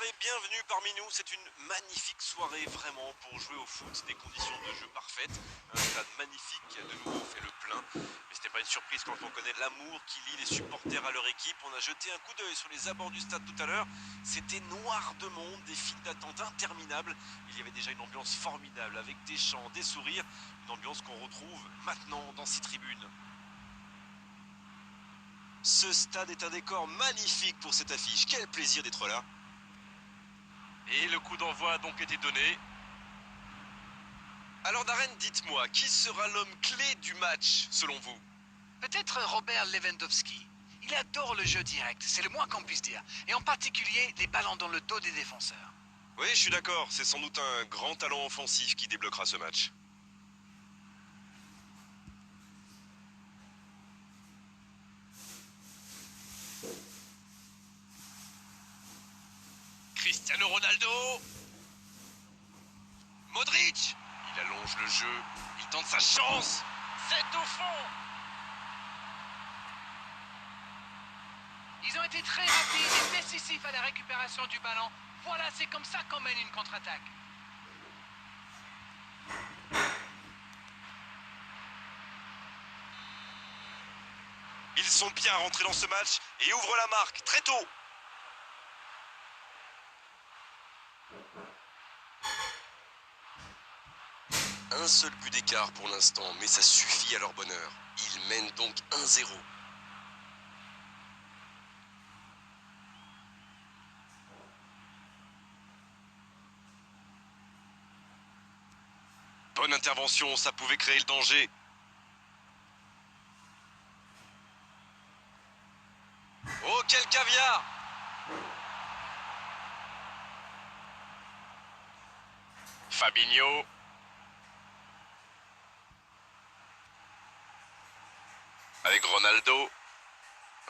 et bienvenue parmi nous. C'est une magnifique soirée vraiment pour jouer au foot, des conditions de jeu parfaites. Un stade magnifique qui a de nouveau fait le plein. Mais c'était pas une surprise quand on connaît l'amour qui lie les supporters à leur équipe. On a jeté un coup d'œil sur les abords du stade tout à l'heure. C'était noir de monde, des files d'attente interminables. Il y avait déjà une ambiance formidable avec des chants, des sourires. Une ambiance qu'on retrouve maintenant dans ces tribunes. Ce stade est un décor magnifique pour cette affiche. Quel plaisir d'être là. Et le coup d'envoi a donc été donné. Alors Darren, dites-moi, qui sera l'homme clé du match, selon vous? Peut-être Robert Lewandowski. Il adore le jeu direct, c'est le moins qu'on puisse dire. Et en particulier, les ballons dans le dos des défenseurs. Oui, je suis d'accord. C'est sans doute un grand talent offensif qui débloquera ce match. Cristiano Ronaldo. Modric. Il allonge le jeu. Il tente sa chance. C'est au fond. Ils ont été très rapides et décisifs à la récupération du ballon. Voilà, c'est comme ça qu'on mène une contre-attaque. Ils sont bien rentrés dans ce match et ouvrent la marque très tôt. Un seul but d'écart pour l'instant, mais ça suffit à leur bonheur. Ils mènent donc 1-0. Bonne intervention, ça pouvait créer le danger. Oh, quel caviar! Fabinho. Avec Ronaldo.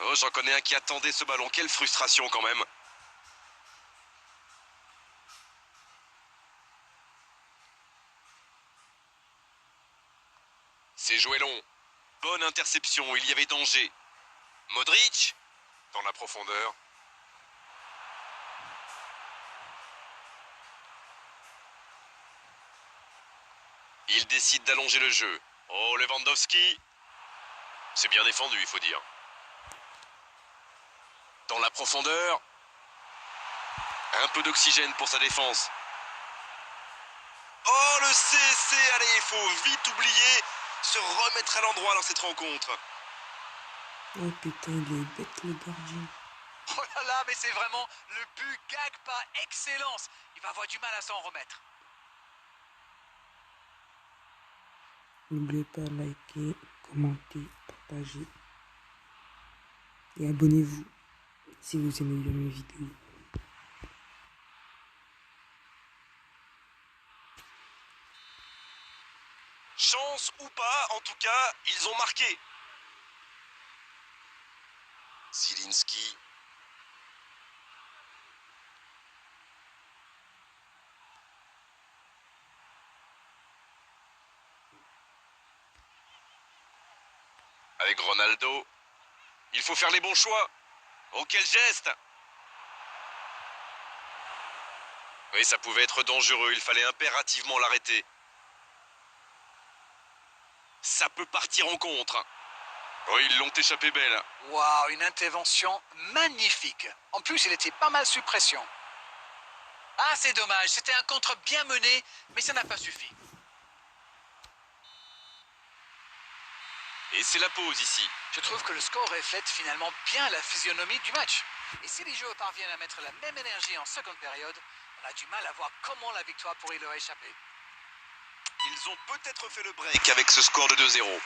Oh, j'en connais un qui attendait ce ballon. Quelle frustration quand même. C'est joué long. Bonne interception, il y avait danger. Modric, dans la profondeur. Il décide d'allonger le jeu. Oh, Lewandowski. C'est bien défendu, il faut dire. Dans la profondeur. Un peu d'oxygène pour sa défense. Oh, le CC. Allez, il faut vite oublier. Se remettre à l'endroit dans cette rencontre. Oh putain, il est bête le gardien. Oh là là, mais c'est vraiment le but gag par excellence. Il va avoir du mal à s'en remettre. N'oubliez pas de liker, commenter, partager et abonnez-vous si vous aimez bien mes vidéos. Chance ou pas, en tout cas, ils ont marqué. Zielinski. Avec Ronaldo. Il faut faire les bons choix. Oh, quel geste! Oui, ça pouvait être dangereux. Il fallait impérativement l'arrêter. Ça peut partir en contre. Oh, ils l'ont échappé belle. Waouh, une intervention magnifique. En plus, il était pas mal sous pression. Ah, c'est dommage, c'était un contre bien mené, mais ça n'a pas suffi. Et c'est la pause ici. Je trouve que le score reflète finalement bien la physionomie du match. Et si les joueurs parviennent à mettre la même énergie en seconde période, on a du mal à voir comment la victoire pourrait leur échapper. Ils ont peut-être fait le break avec ce score de 2-0.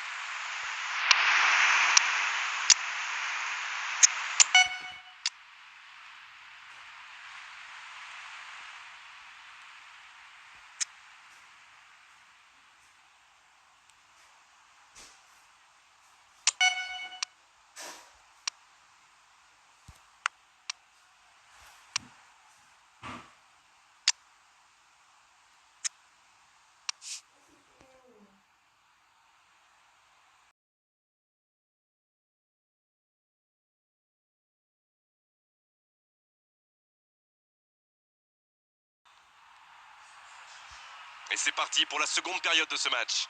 Et c'est parti pour la seconde période de ce match.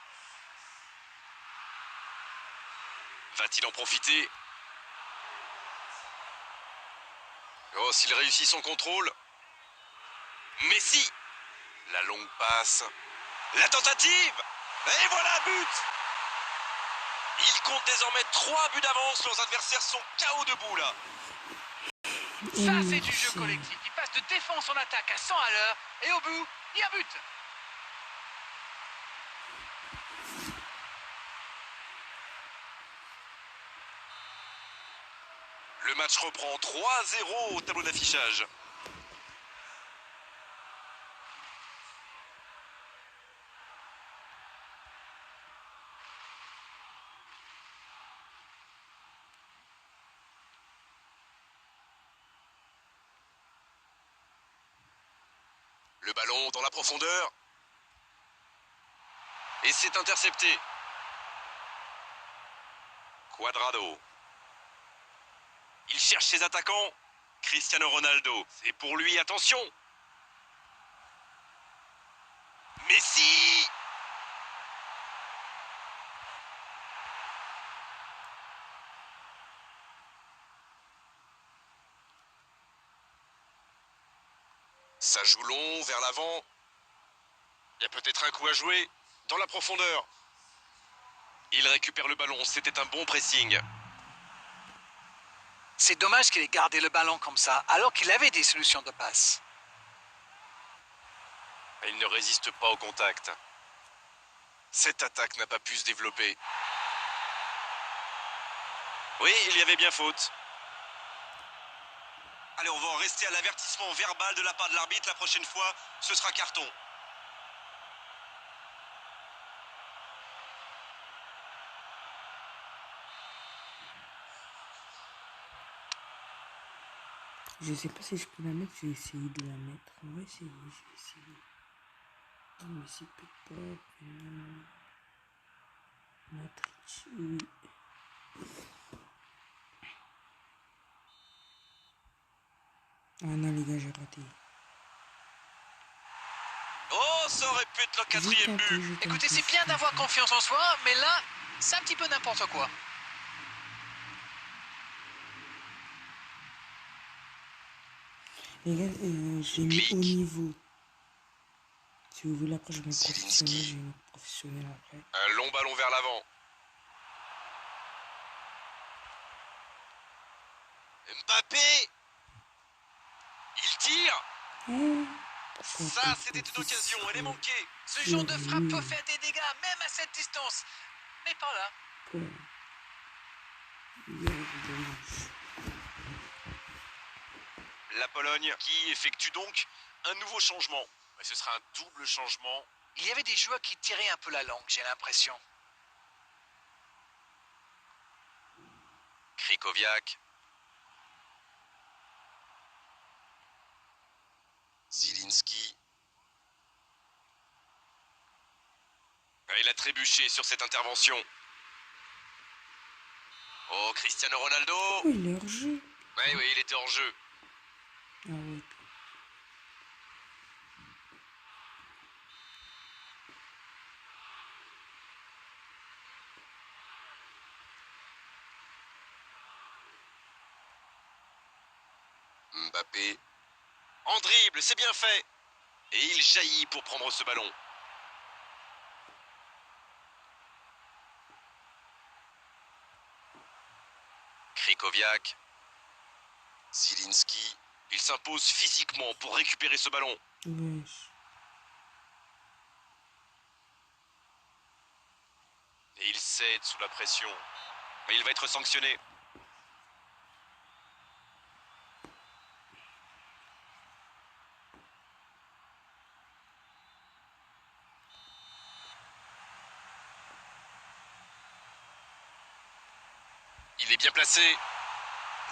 Va-t-il en profiter? Oh, s'il réussit son contrôle. Messi. La longue passe. La tentative. Et voilà, but. Il compte désormais 3 buts d'avance. Leurs adversaires sont KO debout là. Ça, c'est du jeu collectif. Il passe de défense en attaque à 100 à l'heure. Et au bout, il y a but. Le match reprend 3-0 au tableau d'affichage. Le ballon dans la profondeur. Et c'est intercepté. Cuadrado. Il cherche ses attaquants. Cristiano Ronaldo. C'est pour lui, attention. Messi. Ça joue long, vers l'avant. Il y a peut-être un coup à jouer. Dans la profondeur. Il récupère le ballon, c'était un bon pressing. C'est dommage qu'il ait gardé le ballon comme ça, alors qu'il avait des solutions de passe. Il ne résiste pas au contact. Cette attaque n'a pas pu se développer. Oui, il y avait bien faute. Allez, on va en rester à l'avertissement verbal de la part de l'arbitre. La prochaine fois, ce sera carton. Je sais pas si je peux la mettre, je vais essayer de la mettre. On va essayer, je vais essayer. Oh, mais c'est peut-être pas. Matrix, oui. Ah non, les gars, j'ai raté. Oh, ça aurait pu être le quatrième but. Écoutez, c'est bien d'avoir confiance en soi, mais là, c'est un petit peu n'importe quoi. Les gars, j'ai mis au niveau. Si vous voulez, après, je mets professionnel. Je vais mettre professionnel après. Un long ballon vers l'avant. Mbappé. Il tire. Ça, c'était une occasion. Elle est manquée. Ce genre de frappe peut faire des dégâts, même à cette distance. Mais pas là. La Pologne qui effectue donc un nouveau changement. Mais ce sera un double changement. Il y avait des joueurs qui tiraient un peu la langue, j'ai l'impression. Krychowiak. Zielinski. Il a trébuché sur cette intervention. Oh, Cristiano Ronaldo. Oh, il est hors jeu. Oui, il était hors jeu. Ah oui. Mbappé. En dribble, c'est bien fait. Et il jaillit pour prendre ce ballon. Krychowiak. Zielinski. Il s'impose physiquement pour récupérer ce ballon. Wesh. Et il cède sous la pression. Mais il va être sanctionné. Il est bien placé.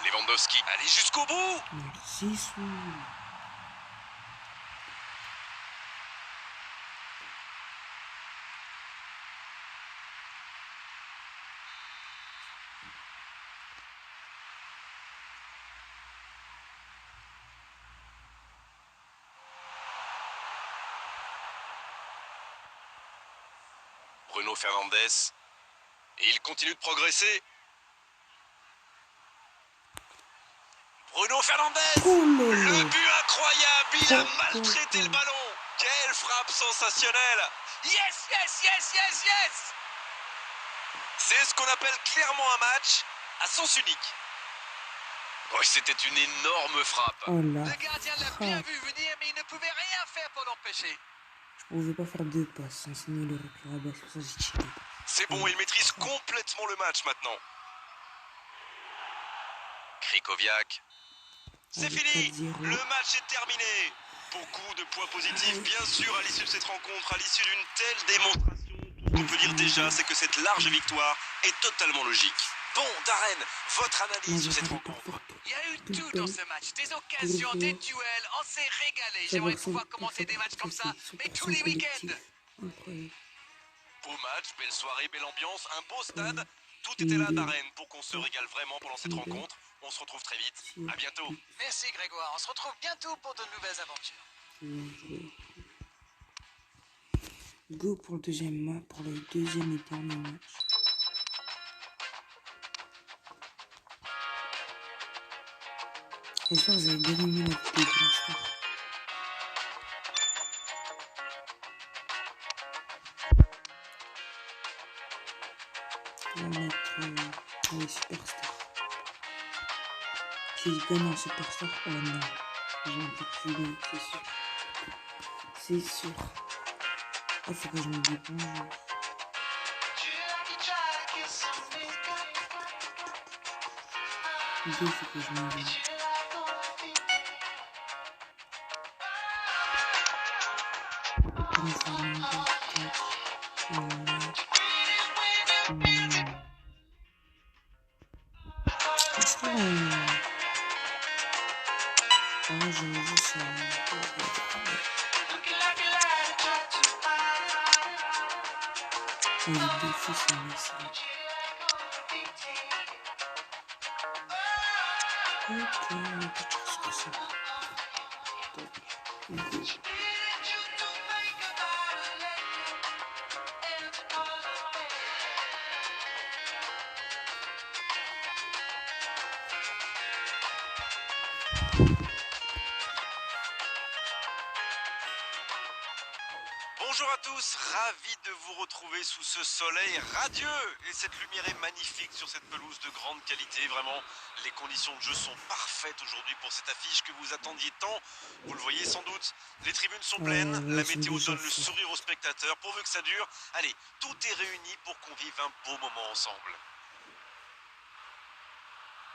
Lewandowski, allez jusqu'au bout. Merci, Sou. Bruno Fernandes. Et il continue de progresser. Bruno Fernandes. Le but incroyable. Il a maltraité le ballon. Quelle frappe sensationnelle. Yes, yes, yes, yes, yes! C'est ce qu'on appelle clairement un match à sens unique. Oui, c'était une énorme frappe. Oh la Le gardien l'a bien frappe. vu venir, mais il ne pouvait rien faire pour l'empêcher. Je pouvais pas faire deux passes sans signer le recul à bas, c'est pour ça que j'ai tiré. C'est bon, il maîtrise complètement le match maintenant. Krikoviak. C'est Allez, fini. 4-0. Le match est terminé. Beaucoup de points positifs, bien sûr, à l'issue de cette rencontre, à l'issue d'une telle démonstration. Tout ce qu'on peut dire déjà, c'est que cette large victoire est totalement logique. Bon, Darren, votre analyse sur cette rencontre. Il y a eu tout dans ce match. Des occasions, des duels. On s'est régalé. J'aimerais pouvoir commenter des matchs comme ça, mais tous les week-ends. Incroyable. Beau match, belle soirée, belle ambiance, un beau stade. Tout était là, Darren, pour qu'on se régale vraiment pendant cette rencontre. On se retrouve très vite. À bientôt. Merci Grégoire. On se retrouve bientôt pour de nouvelles aventures. Bien joué. Go pour le deuxième match, pour le deuxième et dernier match. J'espère que vous avez bien aimé la vidéo de l'instant. On va mettre les superstars. Si je gagne un superstar, oh non. J'ai un peu de fumée, c'est sûr. C'est sûr. Il faut que je me dépense. Il faut que je me dépense. Bonjour à tous, ravi de vous retrouver sous ce soleil radieux. Et cette lumière est magnifique sur cette pelouse de grande qualité. Vraiment, les conditions de jeu sont parfaites aujourd'hui pour cette affiche que vous attendiez tant. Vous le voyez sans doute, les tribunes sont pleines, la météo donne le sourire aux spectateurs. Pourvu que ça dure, allez, tout est réuni pour qu'on vive un beau moment ensemble.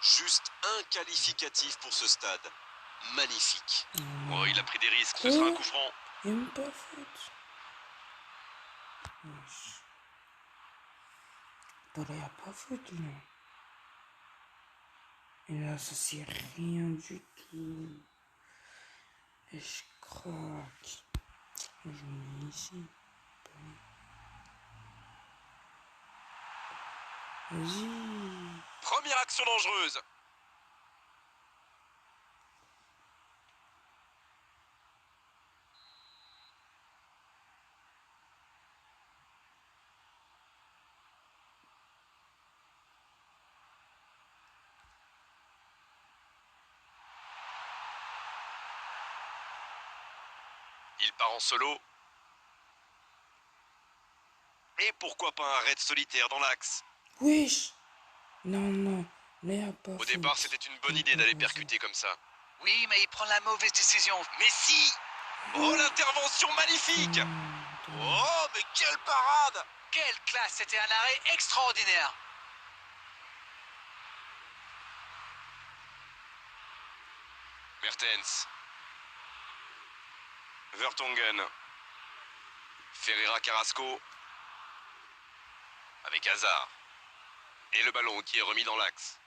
Juste un qualificatif pour ce stade. Magnifique. Oh, il a pris des risques, ce sera un coup franc. Il n'y a même pas faute. Bah là, il n'y a pas faute, là. Et là, ça c'est rien du tout. Et je craque. Je me mets ici. Vas-y. Première action dangereuse. Il part en solo. Et pourquoi pas un raid solitaire dans l'axe? Wesh. Non. Là, il n'y a pas Au faute. départ, c'était une bonne idée d'aller percuter comme ça. Oui, mais il prend la mauvaise décision. Mais si! Oh, l'intervention magnifique! Oh, mais quelle parade! Quelle classe, c'était un arrêt extraordinaire. Mertens. Vertonghen. Ferreira Carrasco. Avec Hazard. Et le ballon qui est remis dans l'axe.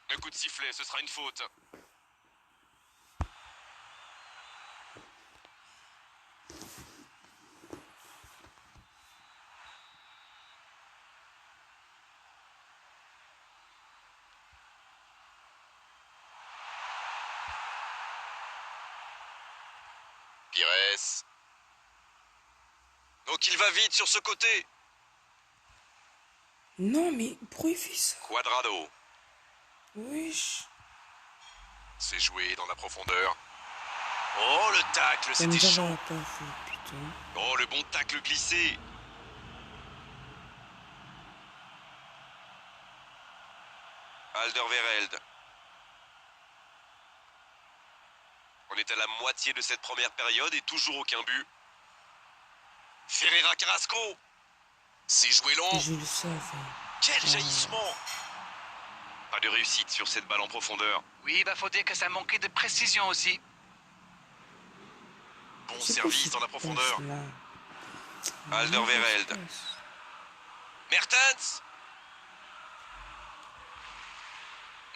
Le coup de sifflet, ce sera une faute. Pires. Donc il va vite sur ce côté. Non, mais pourquoi il fait ça? Quadrado. Wesh. C'est joué dans la profondeur. Oh, le tacle, Comme c'était ça, chaud. va pas fait, putain. Oh, le bon tacle glissé. Alderweireld. On est à la moitié de cette première période et toujours aucun but. Ferreira Carrasco. C'est joué long. Je le savais. Quel jaillissement. Pas de réussite sur cette balle en profondeur. Oui, bah faut dire que ça manquait de précision aussi. Bon C'est service quoi dans la cette profondeur. passe-là? Alderweireld. Qu'est-ce qui se passe? Mertens.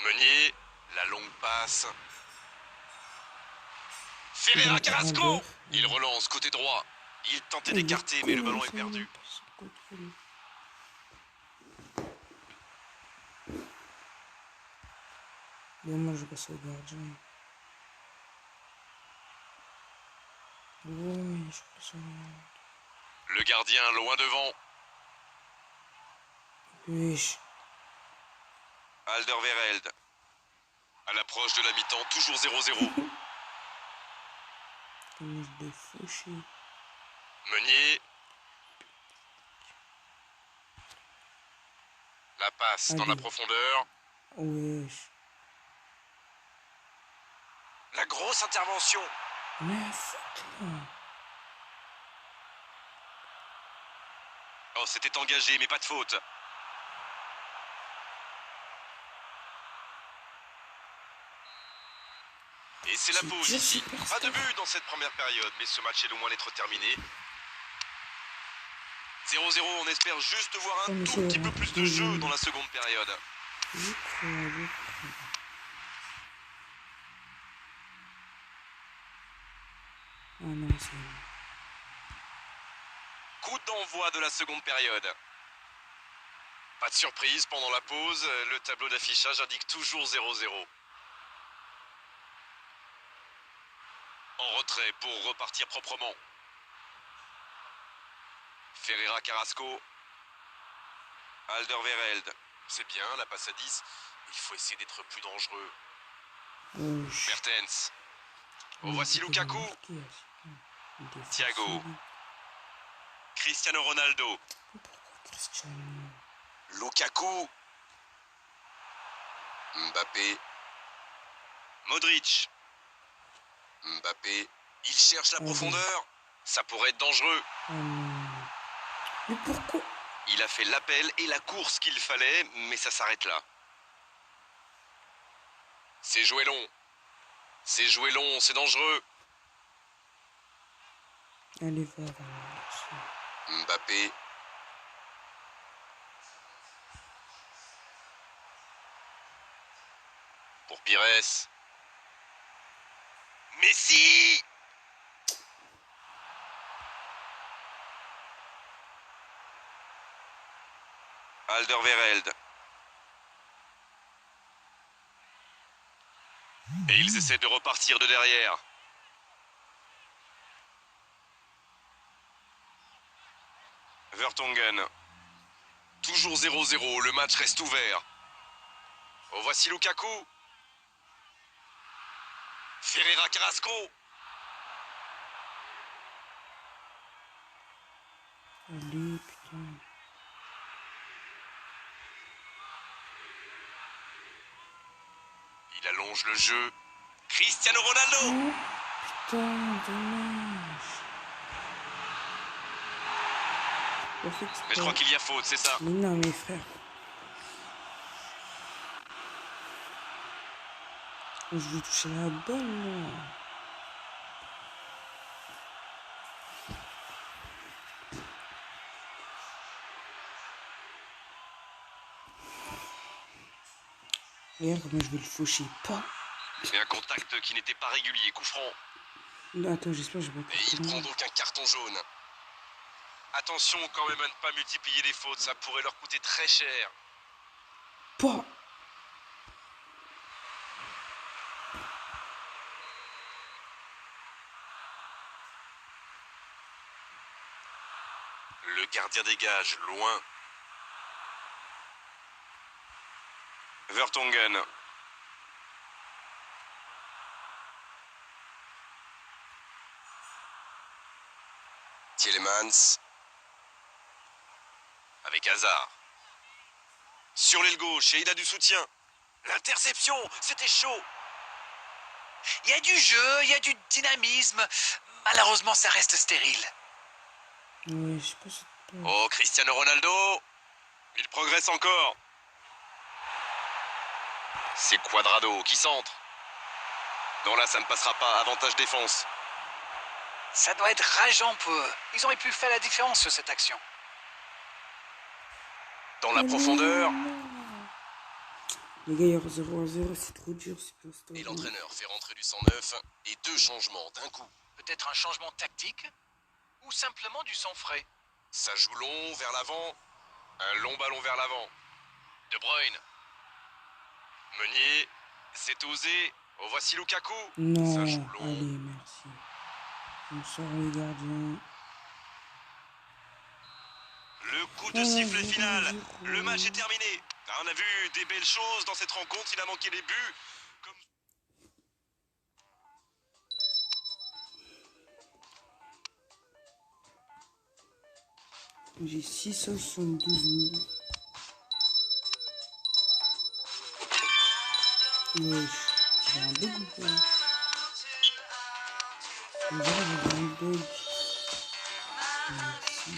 Meunier. La longue passe. Ferreira Carrasco. Il relance côté droit. Il tentait d'écarter, mais le ballon est perdu. Bon, moi je passe au gardien. Ouais, mais je passe au gardien. Le gardien loin devant. Wesh. Alderweireld. À l'approche de la mi-temps, toujours 0-0. Comment je l'ai fauché. Meunier. La passe dans la Allez. profondeur. Wesh. La grosse intervention. Mais fuck là. Oh, c'était engagé, mais pas de faute. Et c'est la pause ici. Pas de but dans cette première période, mais ce match est loin d'être terminé. 0-0, on espère juste voir un tout petit peu plus de jeu dans la seconde période. Ah non, c'est... Coup d'envoi de la seconde période. Pas de surprise pendant la pause, le tableau d'affichage indique toujours 0-0. En retrait pour repartir proprement. Ferreira Carrasco. Alderweireld. C'est bien, la passe à 10. Il faut essayer d'être plus dangereux. Mertens. Oh, voici Lukaku. Thiago. Cristiano Ronaldo. Cristiano. Lukaku. Mbappé. Modric. Mbappé. Il cherche la profondeur. Ça pourrait être dangereux. Mais pourquoi? Il a fait l'appel et la course qu'il fallait, mais ça s'arrête là. C'est joué long. C'est joué long, c'est dangereux. Allez, va. Mbappé. Pour Pires. Messi! Alderweireld. Et ils essaient de repartir de derrière. Vertonghen. Toujours 0-0, le match reste ouvert. Oh, voici Lukaku. Ferreira Carrasco. Allez, putain. Il allonge le jeu. Cristiano Ronaldo. Oh, putain, dommage. Mais je crois qu'il y a faute, c'est ça. Mais non, mes frères. Je vais toucher la balle, moi. Regarde comment je vais le faucher pas. Et un contact qui n'était pas régulier, coup franc. Là, attends, j'espère que je vais pas Et il prend donc un carton jaune. Attention quand même à ne pas multiplier les fautes, ça pourrait leur coûter très cher. pas. Le gardien dégage, loin. Vertonghen. Tielemans. Avec Hazard. Sur l'aile gauche, et il a du soutien. L'interception, c'était chaud. Il y a du jeu, il y a du dynamisme. Malheureusement, ça reste stérile. Ouais, je sais pas si... Oh, Cristiano Ronaldo. Il progresse encore. C'est Cuadrado qui centre. Non, là, ça ne passera pas. Avantage défense. Ça doit être rageant pour eux. Ils auraient pu faire la différence sur cette action. Dans la profondeur. Les gars, il y aura 0-0, c'est trop dur, c'est pas Et l'entraîneur fait rentrer du 109 et 2 changements d'un coup. Peut-être un changement tactique ou simplement du sang frais. Ça joue long vers l'avant. Un long ballon vers l'avant. De Bruyne. Meunier. C'est osé. Oh, voici Lukaku. Non, Ça joue long. allez, merci. On sort les gardiens. Le coup de sifflet final. Le match est terminé. On a vu des belles choses dans cette rencontre. Il a manqué les buts. J'ai 672 000. Wesh, j'ai un bug ou quoi? On dirait que j'ai un bug. Merci.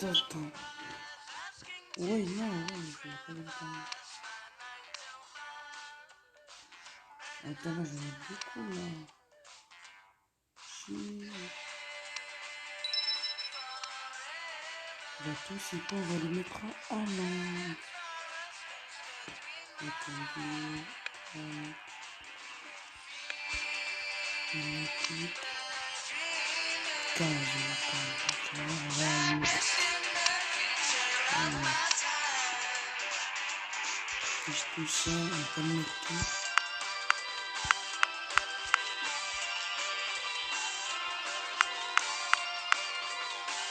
Attends. Ouais, non, je vais pas le temps. Attends, là, j'en ai beaucoup, là. Chier. Attends, c'est quoi? On va le mettre en langue. Attendez. Une équipe. 15. Fiche tout ça, on peut mettre tout.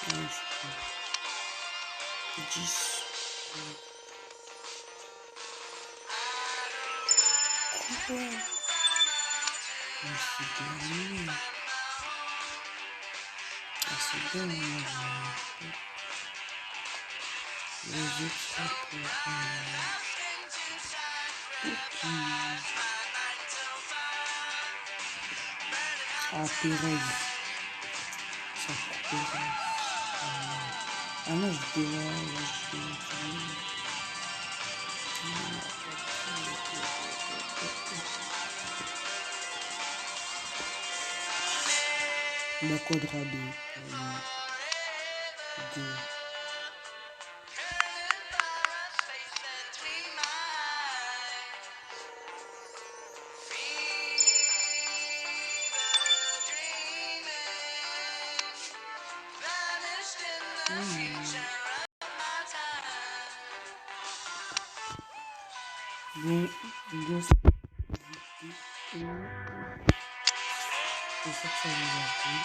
Ouais, je crois. 10. Quoi? Mais c'est terminé. Ah, c'est bien, les autres pour ah, Pérez. Ça pour Pérez. Ah non, je dois. La Quadrado. 2. Bon, bien sûr. C'est ça que ça nous a fait.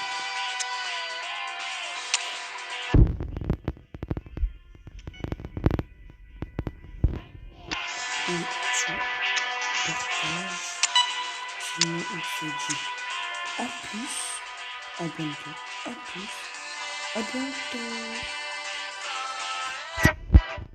Et tu partages. Sinon, on se dit à plus. À bientôt. À plus. À bientôt.